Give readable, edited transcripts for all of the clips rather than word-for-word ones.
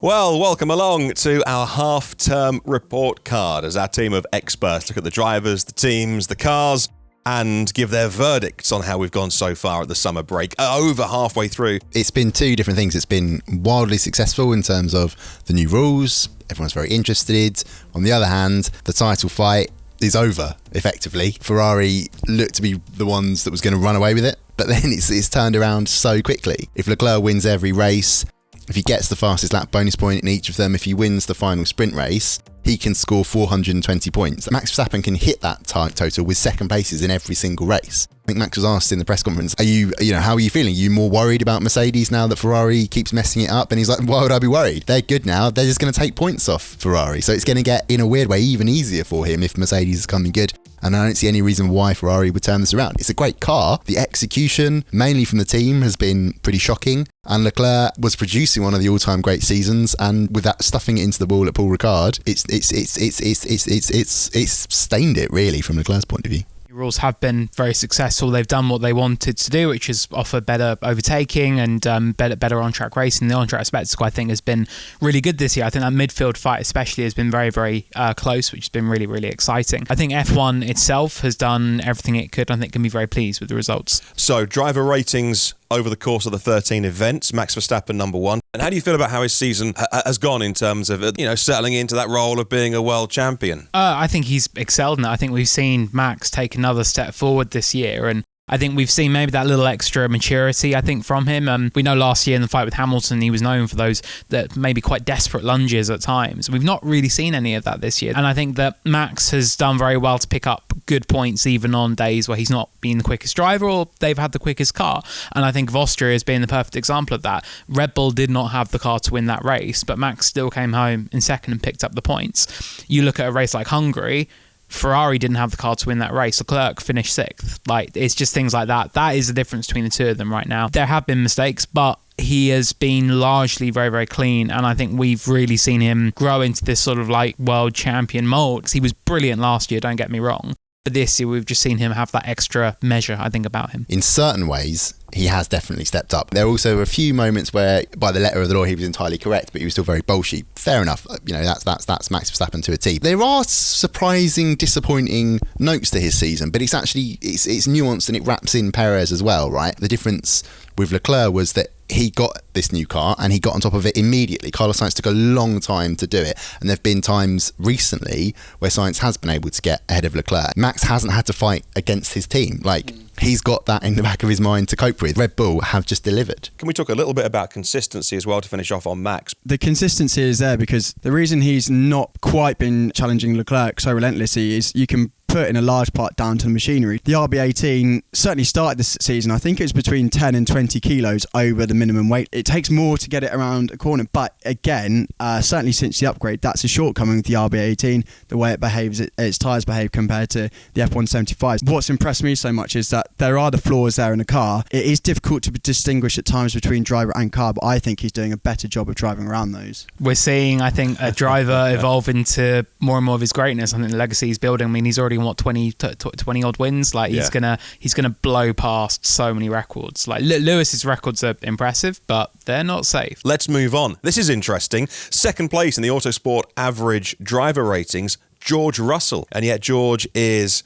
Well, welcome along to our half-term report card as our team of experts look at the drivers, the teams, the cars, and give their verdicts on how we've gone so far at the summer break, over halfway through. It's been two different things. It's been wildly successful in terms of the new rules. Everyone's very interested. On the other hand, the title fight is over, effectively. Ferrari looked to be the ones that was going to run away with it, but then it's turned around so quickly. If Leclerc wins every race, if he gets the fastest lap bonus point in each of them, if he wins the final sprint race, he can score 420 points. Max Verstappen can hit that total with second places in every single race. I think Max was asked in the press conference, how are you feeling? Are you more worried about Mercedes now that Ferrari keeps messing it up? And he's like, why would I be worried? They're good now. They're just going to take points off Ferrari. So it's going to get, in a weird way, even easier for him if Mercedes is coming good. And I don't see any reason why Ferrari would turn this around. It's a great car. The execution, mainly from the team, has been pretty shocking. And Leclerc was producing one of the all-time great seasons, and with that stuffing it into the wall at Paul Ricard, it's stained it really from Leclerc's point of view. Rules have been very successful. They've done what they wanted to do, which is offer better overtaking and better on-track racing. The on-track spectacle, I think, has been really good this year. I think that midfield fight especially has been very, very close, which has been really, really exciting. I think F1 itself has done everything it could. I think can be very pleased with the results. So, driver ratings over the course of the 13 events, Max Verstappen number one. And how do you feel about how his season has gone in terms of, settling into that role of being a world champion? I think he's excelled in it. I think we've seen Max take another step forward this year, and I think we've seen maybe that little extra maturity, I think, from him. We know last year in the fight with Hamilton, he was known for those that maybe quite desperate lunges at times. We've not really seen any of that this year. And I think that Max has done very well to pick up good points even on days where he's not been the quickest driver or they've had the quickest car. And I think Austria has been the perfect example of that. Red Bull did not have the car to win that race, but Max still came home in second and picked up the points. You look at a race like Hungary, Ferrari didn't have the car to win that race. Leclerc finished sixth. It's just things like that. That is the difference between the two of them right now. There have been mistakes, but he has been largely very, very clean. And I think we've really seen him grow into this sort of world champion mold. He was brilliant last year, don't get me wrong. But this year, we've just seen him have that extra measure, I think, about him. In certain ways, he has definitely stepped up. There are also a few moments where, by the letter of the law, he was entirely correct, but he was still very bullshit. Fair enough. That's Max Verstappen to a T. There are surprising, disappointing notes to his season, but it's nuanced and it wraps in Perez as well, right? The difference with Leclerc was that he got this new car and he got on top of it immediately. Carlos Sainz took a long time to do it, and there have been times recently where Sainz has been able to get ahead of Leclerc. Max hasn't had to fight against his team. He's got that in the back of his mind to cope with. Red Bull have just delivered. Can we talk a little bit about consistency as well to finish off on Max? The consistency is there because the reason he's not quite been challenging Leclerc so relentlessly is you can put in a large part down to the machinery. The RB18 certainly started this season, I think it was between 10 and 20 kilos over the minimum weight. It takes more to get it around a corner, but again, certainly since the upgrade, that's a shortcoming with the RB18, the way it behaves, its tyres behave compared to the F175. What's impressed me so much is that there are the flaws there in the car. It is difficult to distinguish at times between driver and car, but I think he's doing a better job of driving around those. We're seeing, I think, a driver evolve into more and more of his greatness. I think the legacy he's building, I mean, he's already 20 odd wins. He's gonna blow past so many records. Lewis's records are impressive, but they're not safe. Let's move on. This is interesting. Second place in the Autosport average driver ratings, George Russell, and yet George is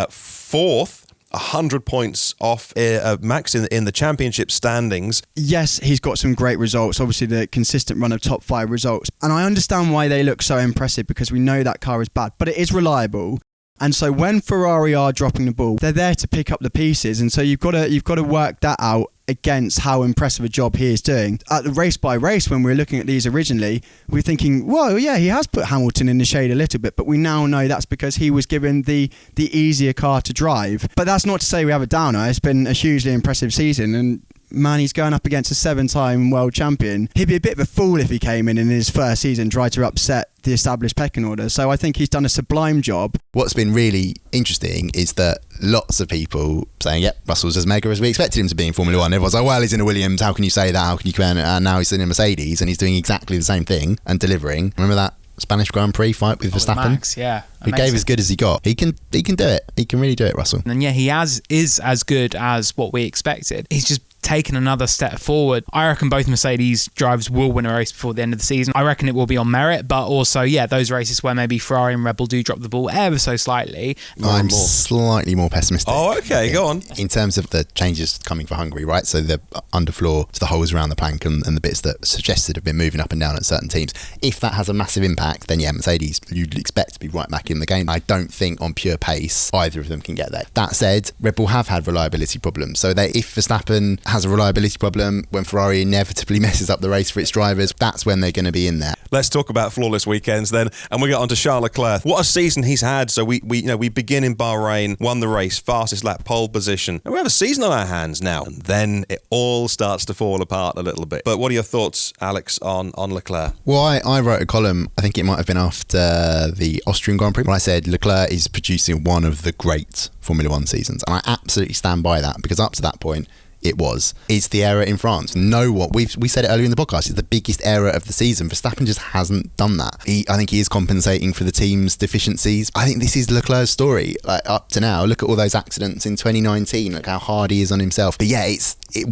fourth, 100 points off Max in the championship standings. Yes, he's got some great results. Obviously, the consistent run of top 5 results, and I understand why they look so impressive because we know that car is bad, but it is reliable. And so when Ferrari are dropping the ball, they're there to pick up the pieces. And so you've got to work that out against how impressive a job he is doing. At the race by race, when we were looking at these originally, we're thinking, well, yeah, he has put Hamilton in the shade a little bit, but we now know that's because he was given the easier car to drive. But that's not to say we have a downer. It's been a hugely impressive season, and man, he's going up against a 7-time world champion. He'd be a bit of a fool if he came in his first season, tried to upset the established pecking order. So I think he's done a sublime job. What's been really interesting is that lots of people saying, yep, Russell's as mega as we expected him to be in Formula 1. Everyone's like, well, he's in a Williams, how can you say that? How can you compare it? And now he's in a Mercedes and he's doing exactly the same thing and delivering. Remember that Spanish Grand Prix fight with Verstappen? Max, yeah. He gave as good as he got. He can do it. He can really do it, Russell. And yeah, he is as good as what we expected. He's just taken another step forward. I reckon both Mercedes drivers will win a race before the end of the season. I reckon it will be on merit, but also, those races where maybe Ferrari and Red Bull do drop the ball ever so slightly. I'm slightly more pessimistic. Oh, okay, go on. In terms of the changes coming for Hungary, right? So the underfloor to the holes around the plank and the bits that suggested have been moving up and down at certain teams. If that has a massive impact, then Mercedes, you'd expect to be right back in the game. I don't think on pure pace either of them can get there. That said, Red Bull have had reliability problems. So if Verstappen has a reliability problem, when Ferrari inevitably messes up the race for its drivers, that's when they're going to be in there. Let's talk about flawless weekends then, and we get on to Charles Leclerc. What a season he's had. So we begin in Bahrain, won the race, fastest lap, pole position, and we have a season on our hands now. And then it all starts to fall apart a little bit. But what are your thoughts, Alex, on Leclerc? Well, I wrote a column, I think it might have been after the Austrian Grand Prix, when I said Leclerc is producing one of the great Formula One seasons, and I absolutely stand by that, because up to that point, it's the error in France. We said it earlier in the podcast, it's the biggest error of the season. Verstappen just hasn't done that. I think he is compensating for the team's deficiencies. I think this is Leclerc's story, like up to now. Look at all those accidents in 2019, look how hard he is on himself. But it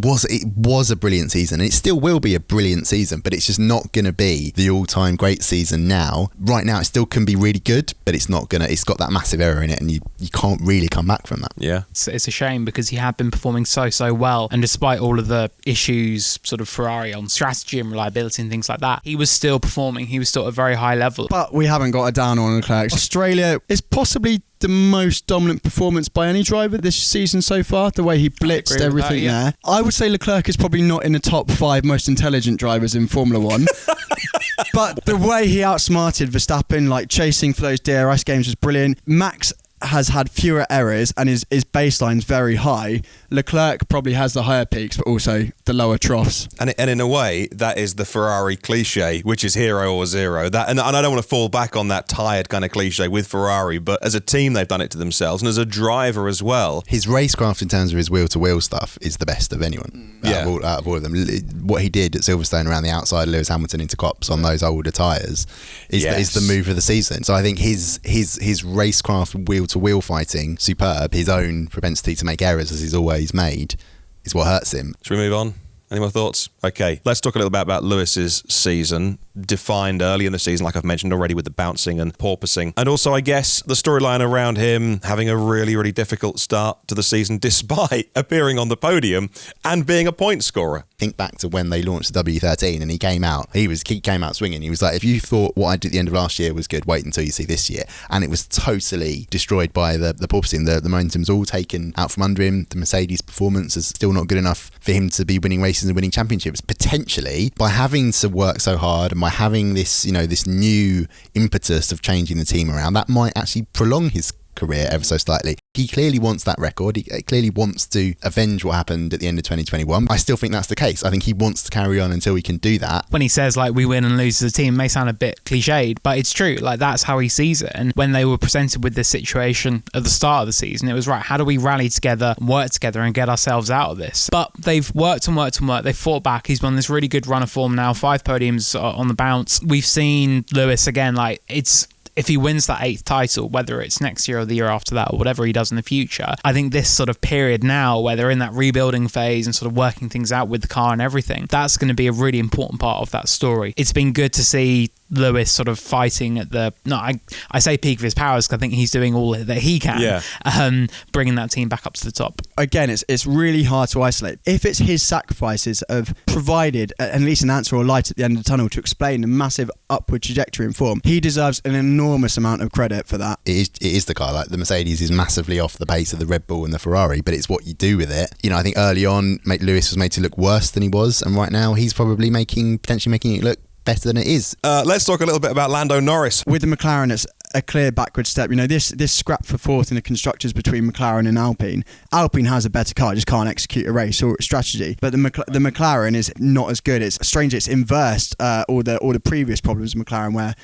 was a brilliant season, and it still will be a brilliant season, but it's just not going to be the all-time great season now. Right now it still can be really good, but it's got that massive error in it, and you can't really come back from that. Yeah, it's a shame, because he had been performing so well, and despite all of the issues sort of Ferrari on strategy and reliability and things like that, he was still performing. He was still at a very high level. But we haven't got a down on Leclerc. Australia is possibly the most dominant performance by any driver this season so far, the way he blitzed everything there. I would say Leclerc is probably not in the top 5 most intelligent drivers in Formula 1. But the way he outsmarted Verstappen, like chasing for those DRS games, was brilliant. Max has had fewer errors and his baseline's very high. Leclerc probably has the higher peaks, but also the lower troughs. And in a way, that is the Ferrari cliche, which is hero or zero. And I don't want to fall back on that tired kind of cliche with Ferrari, but as a team, they've done it to themselves, and as a driver as well. His racecraft in terms of his wheel-to-wheel stuff is the best of anyone. Out of all of them. What he did at Silverstone around the outside of Lewis Hamilton into Copse on those older tyres is the move of the season. So I think his racecraft wheel-to-wheel fighting, superb. His own propensity to make errors, as he's always made, is what hurts him. Should we move on? Any more thoughts? Okay, let's talk a little bit about Lewis's season, defined early in the season, like I've mentioned already, with the bouncing and porpoising. And also, I guess, the storyline around him having a really, really difficult start to the season, despite appearing on the podium and being a point scorer. Think back to when they launched the W13 and he came out swinging. He was like, if you thought what I did at the end of last year was good, wait until you see this year. And it was totally destroyed by the porpoising. The momentum's all taken out from under him. The Mercedes performance is still not good enough for him to be winning races and winning championships. Potentially, by having to work so hard and by having this, this new impetus of changing the team around, that might actually prolong his career ever so slightly. He clearly wants that record. He clearly wants to avenge what happened at the end of 2021. I still think that's the case. I think he wants to carry on until he can do that. When he says we win and lose as a team, it may sound a bit cliched, but it's true. That's how he sees it. And when they were presented with this situation at the start of the season, it was right, how do we rally together, work together and get ourselves out of this? But they've worked and worked and worked. They've fought back. He's won this really good run of form now, 5 podiums on the bounce. We've seen Lewis again, if he wins that 8th title, whether it's next year or the year after that or whatever he does in the future, I think this sort of period now where they're in that rebuilding phase and sort of working things out with the car and everything, that's going to be a really important part of that story. It's been good to see Lewis sort of fighting at I say peak of his powers because I think he's doing all that he can, bringing that team back up to the top. Again, it's really hard to isolate. If it's his sacrifices have provided at least an answer or light at the end of the tunnel to explain the massive upward trajectory in form, he deserves an enormous amount of credit for that. It is the car. The Mercedes is massively off the pace of the Red Bull and the Ferrari, but it's what you do with it. I think early on, Lewis was made to look worse than he was, and right now he's probably potentially making it look better than it is. Let's talk a little bit about Lando Norris. With the McLaren, it's a clear backward step. This scrap for 4th in the constructors between McLaren and Alpine. Alpine has a better car, just can't execute a race or strategy. But the McLaren is not as good. It's strange. It's inversed all the previous problems of McLaren, where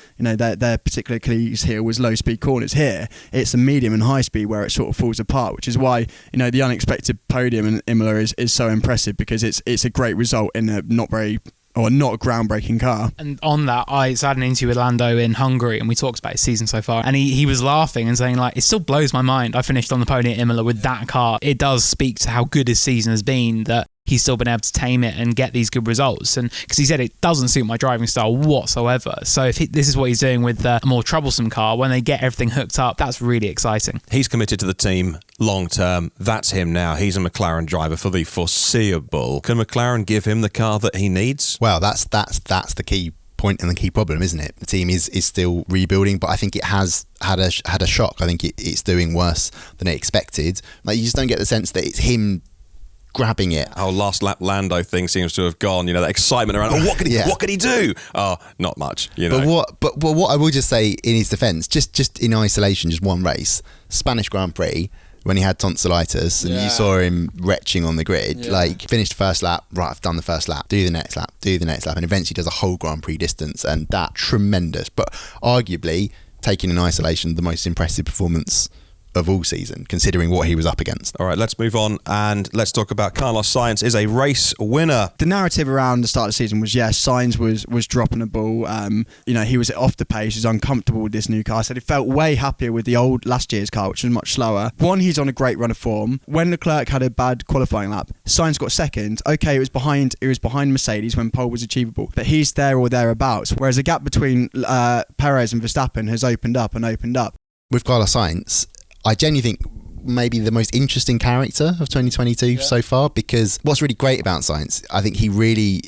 their particular Achilles heel was low speed corners. Here, it's a medium and high speed where it sort of falls apart, which is why the unexpected podium in Imola is so impressive, because it's a great result in a not a groundbreaking car. And on that, I had an interview with Lando in Hungary, and we talked about his season so far, and he was laughing and saying it still blows my mind I finished on the podium at Imola with that car. It does speak to how good his season has been, that he's still been able to tame it and get these good results. And because he said it doesn't suit my driving style whatsoever. So if this is what he's doing with a more troublesome car, when they get everything hooked up, that's really exciting. He's committed to the team long term. That's him now. He's a McLaren driver for the foreseeable. Can McLaren give him the car that he needs? Well, that's the key point and the key problem, isn't it? The team is still rebuilding, but I think it has had a shock. I think it's doing worse than it expected. Like, you just don't get the sense that it's him grabbing it. Our last lap Lando thing seems to have gone. That excitement around. Oh, what could he do? Oh, not much. But what I will just say in his defence, just in isolation, just one race, Spanish Grand Prix, when he had tonsillitis and you saw him retching on the grid, finished first lap, right, I've done the first lap, do the next lap, and eventually does a whole Grand Prix distance, and that tremendous, but arguably, taken in isolation, the most impressive performance of all season, considering what he was up against. All right, let's move on and let's talk about Carlos Sainz is a race winner. The narrative around the start of the season was, Sainz was dropping the ball. He was off the pace. He was uncomfortable with this new car. Said he felt way happier with the old last year's car, which was much slower. One, he's on a great run of form. When Leclerc had a bad qualifying lap, Sainz got second. Okay, it was behind Mercedes when pole was achievable, but he's there or thereabouts. Whereas the gap between Perez and Verstappen has opened up. With Carlos Sainz, I genuinely think maybe the most interesting character of 2022 so far, because what's really great about Sainz, I think he really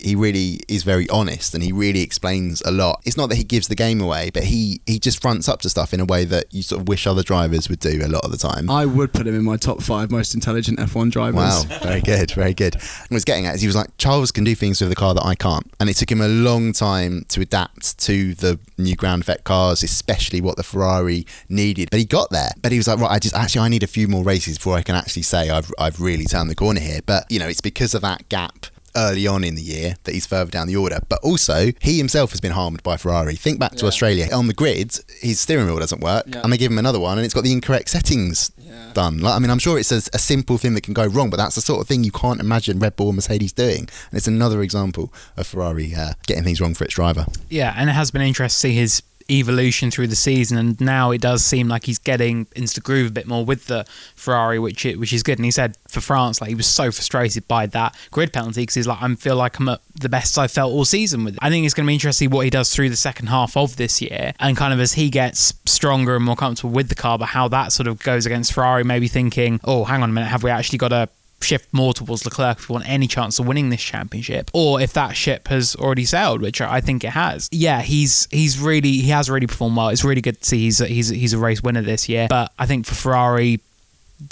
is very honest and he really explains a lot. It's not that he gives the game away, but he just fronts up to stuff in a way that you sort of wish other drivers would do a lot of the time. I would put him in my top 5 most intelligent F1 drivers. Wow, very good. What I was getting at is he was like, Charles can do things with the car that I can't, and it took him a long time to adapt to the new ground effect cars, especially what the Ferrari needed, but he got there. But he was like, right, I need a few more races before I can actually say I've really turned the corner here. But it's because of that gap early on in the year that he's further down the order. But also, he himself has been harmed by Ferrari. Think back to Australia. On the grid, his steering wheel doesn't work, and they give him another one, and it's got the incorrect settings done. I'm sure it's a simple thing that can go wrong, but that's the sort of thing you can't imagine Red Bull and Mercedes doing. And it's another example of Ferrari getting things wrong for its driver. Yeah, and it has been interesting to see his evolution through the season, and now it does seem like he's getting into the groove a bit more with the Ferrari, which is good. And he said for France, he was so frustrated by that grid penalty because he's like, I feel like I'm at the best I felt all season with it. I think it's going to be interesting what he does through the second half of this year, and kind of as he gets stronger and more comfortable with the car, but how that sort of goes against Ferrari, maybe thinking, oh, hang on a minute, have we actually got to shift more towards Leclerc if we want any chance of winning this championship, or if that ship has already sailed, which I think it has. Yeah, he has really performed well. It's really good to see he's a race winner this year. But I think for Ferrari,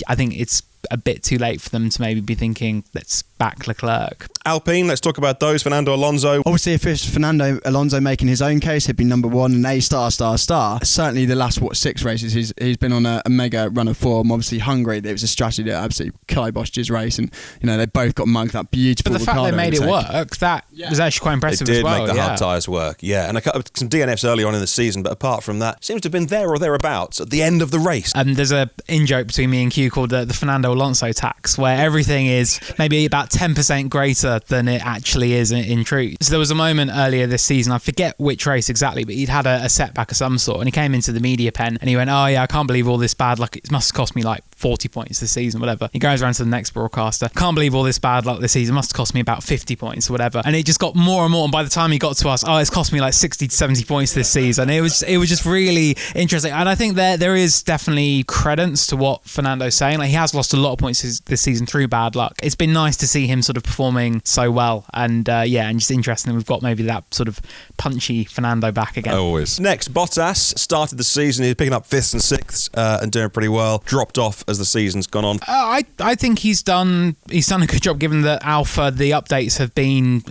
I think it's a bit too late for them to maybe be thinking, let's back Leclerc. Alpine, let's talk about those. Fernando Alonso. Obviously, if it's Fernando Alonso making his own case, he'd be number one and A star. Certainly the last 6 races he's been on a mega run of form. Obviously Hungary, there was a strategy that absolutely kiboshed his race, and they both got mugged that beautiful. But the fact they made it work, that was actually quite impressive as well. They did make the hard tyres work, and some DNFs early on in the season, but apart from that, seems to have been there or thereabouts at the end of the race. There's a in-joke between me and Q called the Fernando Alonso tax, where everything is maybe about 10% greater than it actually is in truth. So there was a moment earlier this season, I forget which race exactly, but he'd had a setback of some sort, and he came into the media pen and he went, oh yeah, I can't believe all this bad luck, it must have cost me 40 points this season, whatever. He goes around to the next broadcaster, can't believe all this bad luck this season, must have cost me about 50 points or whatever. And it just got more and more, and by the time he got to us, it's cost me 60 to 70 points this season. It was just really interesting, and I think there is definitely credence to what Fernando's saying. He has lost a lot of points this season through bad luck. It's been nice to see him sort of performing so well, and and just interesting we've got maybe that sort of punchy Fernando back again. Always. Next, Bottas started the season, he's picking up 5th and 6th and doing pretty well. Dropped off as the season's gone on. I think he's done a good job, given that Alpha, the updates have been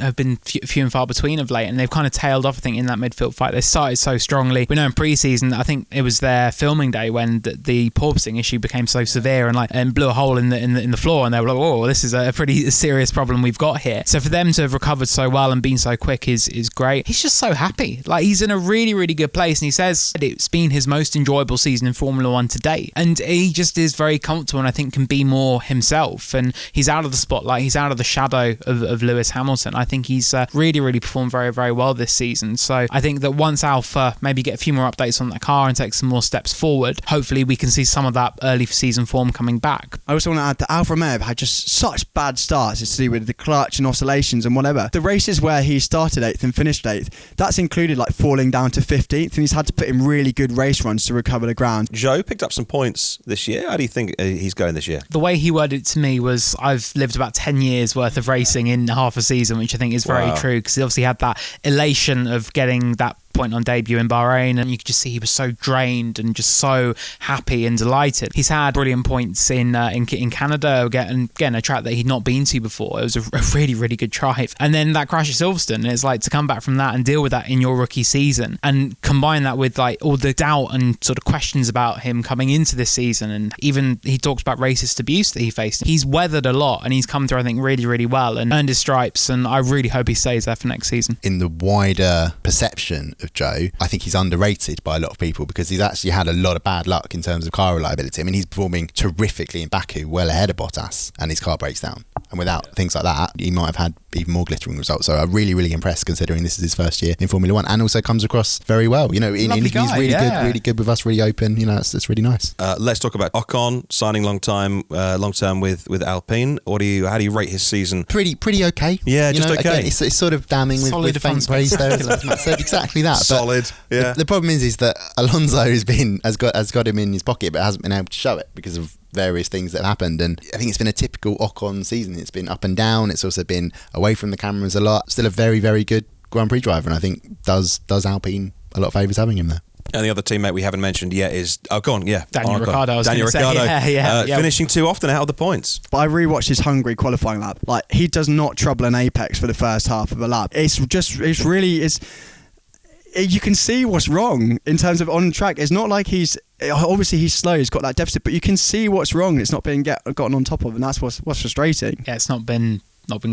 few and far between of late, and they've kind of tailed off, I think, in that midfield fight. They started so strongly. We know in pre-season, I think it was their filming day when the porpoising issue became so severe and blew a hole in the floor, and they were like, oh, this is a pretty serious problem we've got here. So for them to have recovered so well and been so quick is great. He's just so happy. He's in a really, really good place, and he says it's been his most enjoyable season in Formula One to date, and he just is very comfortable, and I think can be more himself, and he's out of the spotlight, he's out of the shadow of Lewis Hamilton. I think he's really, really performed very, very well this season. So I think that once Alpha maybe get a few more updates on that car and take some more steps forward, hopefully we can see some of that early season form coming back. I also want to add that Alfa Romeo have had just such bad start Haas. It's to do with the clutch and oscillations and whatever. The races where he started 8th and finished 8th, that's included like falling down to 15th, and he's had to put in really good race runs to recover the ground. Zhou picked up some points this year. How do you think he's going this year? The way he worded it to me was, I've lived about 10 years worth of racing in half a season, which I think is very true, because he obviously had that elation of getting that point on debut in Bahrain, and you could just see he was so drained and just so happy and delighted. He's had brilliant points in Canada, again a track that he'd not been to before. It was a really, really good drive. And then that crash at Silverstone, it's like to come back from that and deal with that in your rookie season, and combine that with like all the doubt and sort of questions about him coming into this season, and even he talks about racist abuse that he faced. He's weathered a lot, and he's come through, I think, really, really well and earned his stripes, and I really hope he stays there for next season. In the wider perception of Zhou, I think he's underrated by a lot of people, because he's actually had a lot of bad luck in terms of car reliability. I mean, he's performing terrifically in Baku, well ahead of Bottas, and his car breaks down. And without things like that, he might have had even more glittering results. So I'm really, really impressed, considering this is his first year in Formula One, and also comes across very well. You know, in interviews, really good with us, really open. You know, it's really nice. Let's talk about Ocon signing long term with Alpine. How do you rate his season? Pretty okay. Yeah, just okay. Again, it's sort of damning with faint praise there. As Matt said, exactly that. Solid. Yeah. The problem is that Alonso has got him in his pocket, but hasn't been able to show it because of various things that have happened. And I think it's been a typical Ocon season. It's been up and down. It's also been away from the cameras a lot. Still a very, very good Grand Prix driver, and I think does Alpine a lot of favours having him there. And the other teammate we haven't mentioned yet is Ocon. Yeah, Daniel Ricciardo. Finishing too often out of the points. But I rewatched his Hungary qualifying lap. Like, he does not trouble an apex for the first half of a lap. You can see what's wrong in terms of on track. It's not like he's slow, he's got that deficit, but you can see what's wrong. It's not being gotten on top of, and that's what's frustrating. Yeah, it's not been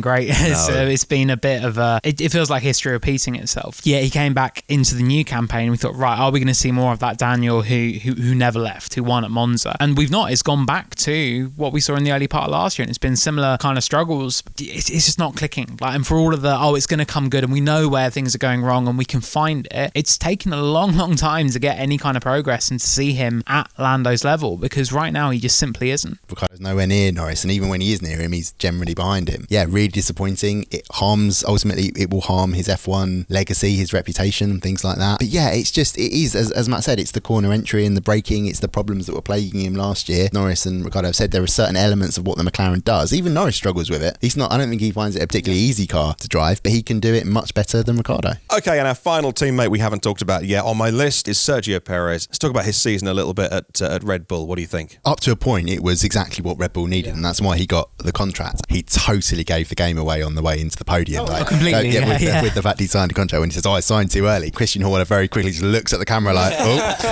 great. It's been a bit of it feels like history repeating itself. Yeah, he came back into the new campaign, and we thought, right, are we going to see more of that Daniel who never left, who won at Monza? And we've not. It's gone back to what we saw in the early part of last year, and it's been similar kind of struggles. It's just not clicking. Like, and for all of it's going to come good, and we know where things are going wrong, and we can find it. It's taken a long, long time to get any kind of progress and to see him at Lando's level, because right now he just simply isn't. Ricciardo's nowhere near Norris, and even when he is near him, he's generally behind him. Yeah, really disappointing. Ultimately it will harm his F1 legacy, his reputation, things like that. But yeah, it is as Matt said, it's the corner entry and the braking, it's the problems that were plaguing him last year. Norris and Ricciardo have said there are certain elements of what the McLaren does. Even Norris struggles with it. I don't think he finds it a particularly easy car to drive, but he can do it much better than Ricciardo. Okay, and our final teammate we haven't talked about yet on my list is Sergio Perez. Let's talk about his season a little bit at Red Bull. What do you think? Up to a point, it was exactly what Red Bull needed, and that's why he got the contract. He totally gave the game away on the way into the podium. Completely. With the fact he signed a contract, when he says, I signed too early. Christian Horner very quickly just looks at the camera like,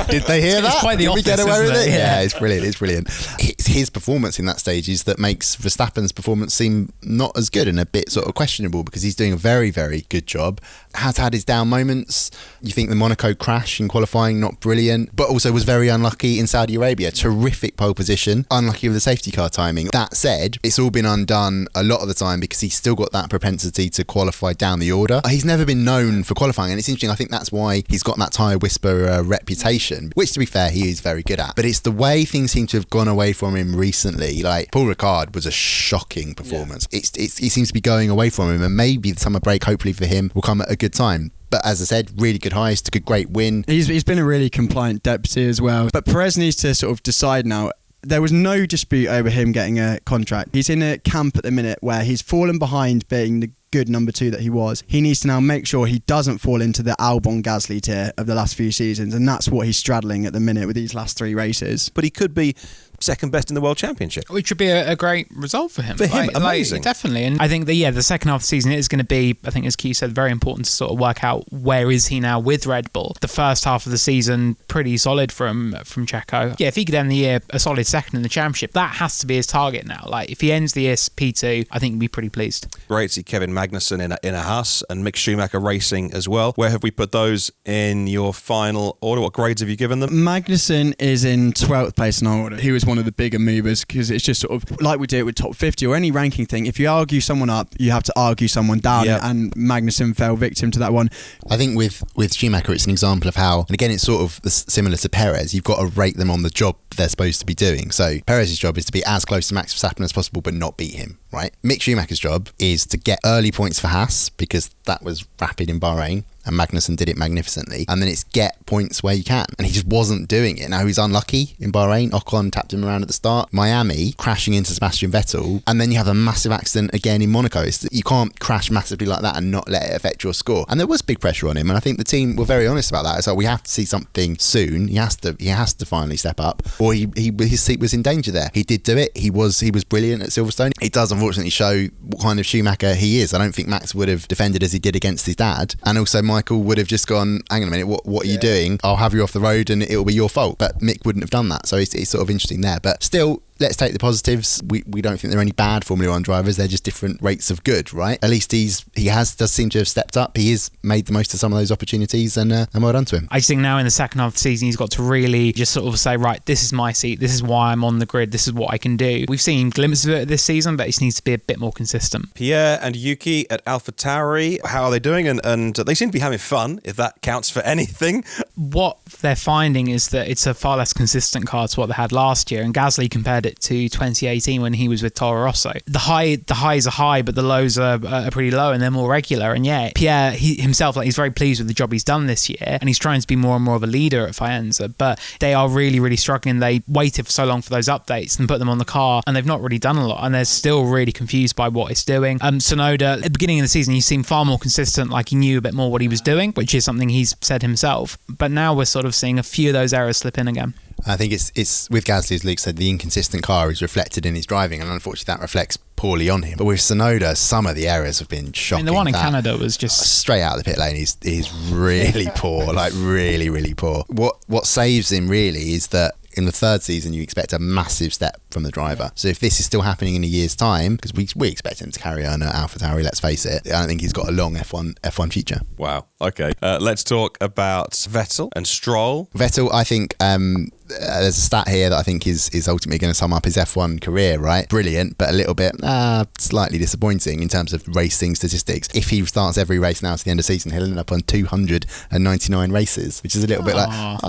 did they hear that? It's quite the Did office, we get away with it? Yeah, it's brilliant. It's his performance in that stage is that makes Verstappen's performance seem not as good and a bit sort of questionable, because he's doing a very, very good job. Has had his down moments. You think the Monaco crash in qualifying, not brilliant, but also was very unlucky in Saudi Arabia. Terrific pole position, unlucky with the safety car timing. That said, it's all been undone a lot of the time because he's still got that propensity to qualify down the order. He's never been known for qualifying, and it's interesting. I think that's why he's got that tyre whisperer reputation, which, to be fair, he is very good at. But it's the way things seem to have gone away from him recently. Like, Paul Ricard was a shocking performance. Yeah. He seems to be going away from him, and maybe the summer break, hopefully for him, will come at a good time. But as I said, really good highs, took a great win. He's been a really compliant deputy as well. But Perez needs to sort of decide now. There was no dispute over him getting a contract. He's in a camp at the minute where he's fallen behind being the good number two that he was. He needs to now make sure he doesn't fall into the Albon Gasly tier of the last few seasons, and that's what he's straddling at the minute with these last three races. But he could be second best in the World Championship, which would be a great result for him. Amazing. Definitely. And I think the second half of the season is going to be, I think as Q said, very important to sort of work out where is he now with Red Bull. The first half of the season, pretty solid from Checo. Yeah, if he could end the year a solid second in the championship, that has to be his target now. Like, if he ends the year P2, I think he'd be pretty pleased. Great to see Kevin Magnussen in a Haas and Mick Schumacher racing as well. Where have we put those in your final order? What grades have you given them? Magnussen is in 12th place in our order. He was one of the bigger movers, because it's just sort of like we do it with top 50 or any ranking thing. If you argue someone up, you have to argue someone down. Yep. And Magnussen fell victim to that one. I think with Schumacher, it's an example of how, and again, it's sort of similar to Perez, you've got to rate them on the job they're supposed to be doing. So Perez's job is to be as close to Max Verstappen as possible, but not beat him, right? Mick Schumacher's job is to get early points for Haas, because that was rapid in Bahrain, and Magnussen did it magnificently. And then it's get points where you can. And he just wasn't doing it. Now, he's unlucky in Bahrain. Ocon tapped him around at the start. Miami, crashing into Sebastian Vettel. And then you have a massive accident again in Monaco. You can't crash massively like that and not let it affect your score. And there was big pressure on him. And I think the team were very honest about that. It's like, we have to see something soon. He has to finally step up, or his seat was in danger there. He did do it. He was brilliant at Silverstone. It does unfortunately show what kind of Schumacher he is. I don't think Max would have defended as he did against his dad. And also Michael would have just gone, hang on a minute, what are you doing? I'll have you off the road and it'll be your fault. But Mick wouldn't have done that. So it's sort of interesting there. But still, let's take the positives. We don't think there are any bad Formula One drivers. They're just different rates of good, right? At least he does seem to have stepped up. He has made the most of some of those opportunities, and well done to him. I just think now in the second half of the season, he's got to really just sort of say, right, this is my seat. This is why I'm on the grid. This is what I can do. We've seen glimpses of it this season, but it just needs to be a bit more consistent. Pierre and Yuki at AlphaTauri, how are they doing? And they seem to be having fun, if that counts for anything. What they're finding is that it's a far less consistent car to what they had last year, and Gasly compared it to 2018 when he was with Toro Rosso. The highs are high, but the lows are pretty low, and they're more regular. And yeah, Pierre himself, he's very pleased with the job he's done this year, and he's trying to be more and more of a leader at Faenza. But they are really, really struggling. They waited for so long for those updates and put them on the car, and they've not really done a lot, and they're still really confused by what it's doing. Tsunoda, at the beginning of the season, he seemed far more consistent, like he knew a bit more what he was doing, which is something he's said himself. But now we're sort of seeing a few of those errors slip in again. I think it's with Gasly, as Luke said, the inconsistent car is reflected in his driving, and unfortunately that reflects poorly on him. But with Tsunoda, some of the errors have been shocking. The one in Canada was just straight out of the pit lane. He's really poor, really, really poor. What saves him really is that in the third season, you expect a massive step from the driver. So if this is still happening in a year's time, because we expect him to carry on at AlphaTauri, let's face it, I don't think he's got a long F1 future. Wow. Okay. Let's talk about Vettel and Stroll. Vettel, I think there's a stat here that I think is ultimately going to sum up his F1 career, right? Brilliant, but a little bit slightly disappointing in terms of racing statistics. If he starts every race now to the end of the season, he'll end up on 299 races, which is a little bit like,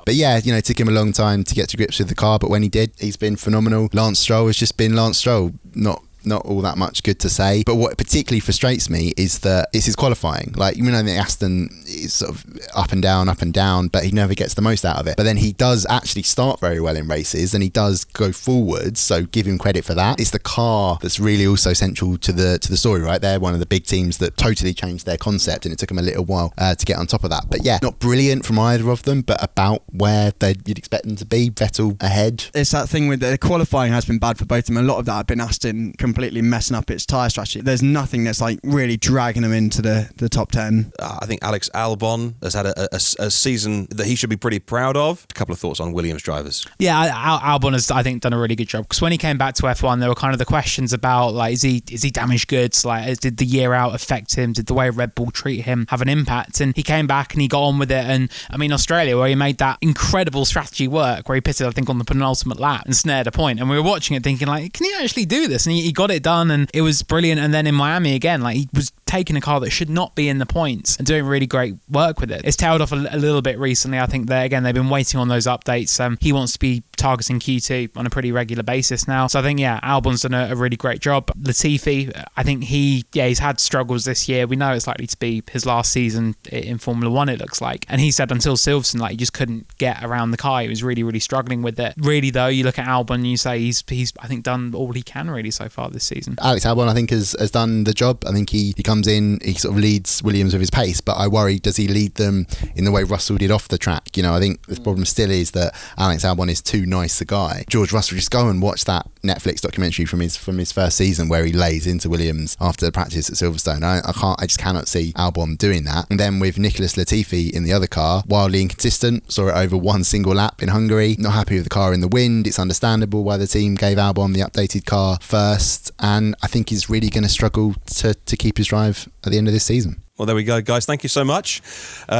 But yeah, it took him a long time to get to grips with the car, but when he did, he's been phenomenal. Lance Stroll has just been Lance Stroll, not all that much good to say. But what particularly frustrates me is that it's his qualifying. Like, even though the Aston is sort of up and down, but he never gets the most out of it. But then he does actually start very well in races, and he does go forwards, so give him credit for that. It's the car that's really also central to the story, right? They're one of the big teams that totally changed their concept, and it took them a little while to get on top of that. But yeah, not brilliant from either of them, but about where you'd expect them to be. Vettel ahead. It's that thing with the qualifying has been bad for both of them. A lot of that had been Aston completely messing up its tyre strategy. There's nothing that's really dragging them into the top 10. I think Alex Albon has had a season that he should be pretty proud of. A couple of thoughts on Williams drivers. Yeah, Albon has, I think, done a really good job, because when he came back to F1, there were kind of the questions about, is he damaged goods? Did the year out affect him? Did the way Red Bull treat him have an impact? And he came back and he got on with it. And I mean, Australia, where he made that incredible strategy work, where he pitted, I think, on the penultimate lap and snared a point, and we were watching it thinking, can he actually do this? And he got it done, and it was brilliant. And then in Miami again, he was taking a car that should not be in the points and doing really great work with it. It's tailed off a little bit recently. I think they've been waiting on those updates. He wants to be targeting Q2 on a pretty regular basis now. So I think, Albon's done a really great job. Latifi, I think he's had struggles this year. We know it's likely to be his last season in Formula One, it looks like. And he said until Silverstone, he just couldn't get around the car. He was really, really struggling with it. Really, though, you look at Albon and you say he's I think, done all he can really so far this season. Alex Albon, I think, has done the job. I think he comes in, he sort of leads Williams with his pace, but I worry, does he lead them in the way Russell did off the track? I think the problem still is that Alex Albon is too nice a guy. George Russell, just go and watch that Netflix documentary from his first season where he lays into Williams after the practice at Silverstone. I just cannot see Albon doing that. And then with Nicholas Latifi in the other car, wildly inconsistent, saw it over one single lap in Hungary, not happy with the car in the wind. It's understandable why the team gave Albon the updated car first, and I think he's really going to struggle to keep his drive at the end of this season. Well, there we go, guys. Thank you so much.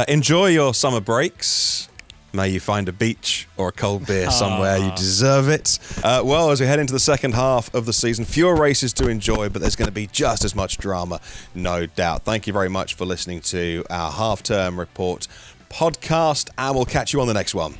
Enjoy your summer breaks. May you find a beach or a cold beer somewhere. You deserve it. Well, as we head into the second half of the season, fewer races to enjoy, but there's going to be just as much drama, no doubt. Thank you very much for listening to our half-term report podcast, and we'll catch you on the next one.